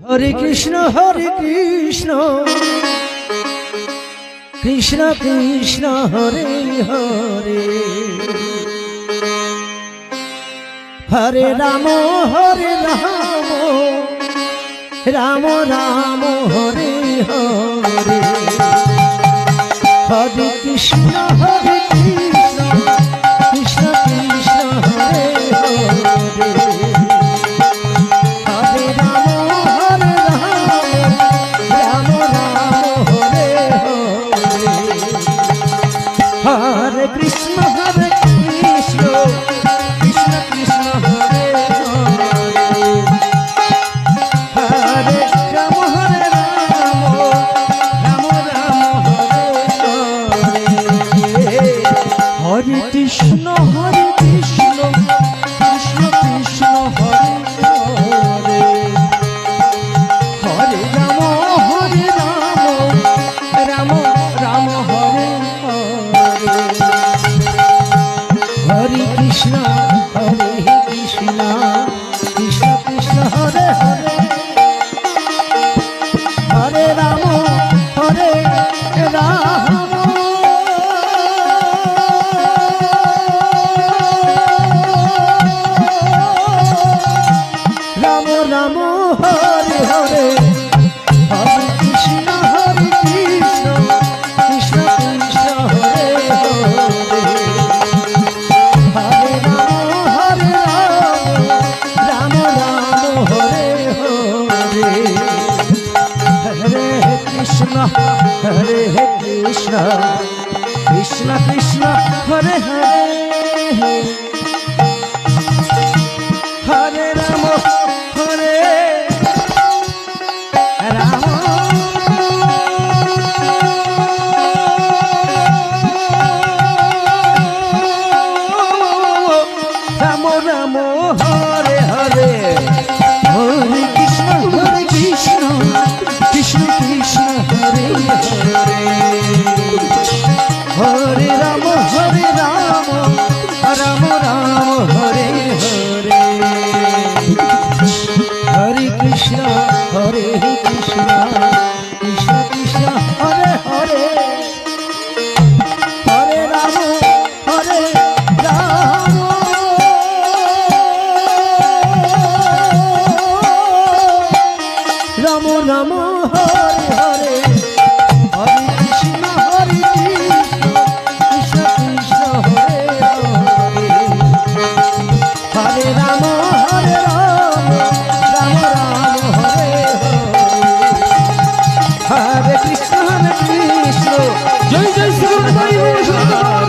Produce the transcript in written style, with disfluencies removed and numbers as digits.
Hare Krishna Krishna Krishna Hare Hare, Hare Ram Ram Ram Hare Hare, Hare Krishna Krishna Krishna Hare Hare, Hare Ram Ram Ram Hare Hare, Hare Krishna Krishna Krishna Hare Hare, Hare Ram Ram Ram Hare Hare, Hare Krishna Krishna Krishna Hare Hare, Hare Ram Ram Ram Hare Hare, Hare Krishna Krishna Krishna Hare Hare, Hare Ram Ram Ram Hare Hare, Hare Krishna Krishna Krishna Hare Hare, Hare Ram Ram Hare Hare, Hare Krishna Krishna Krishna Hare Hare, Hare Ram Ram Ram Hare Hare, Hare Krishna Krishna Krishna Hare Hare, Hare Ram Ram Ram Hare Hare, Hare Krishna Krishna Krishna Hare Hare, Hare Ram Ram Ram Hare Hare, Hare Krishna Krishna Krishna Hare Hare, Hare Ram Ram Hare Hare, Hare Krishna Krishna, Joy Joy Shri Guru.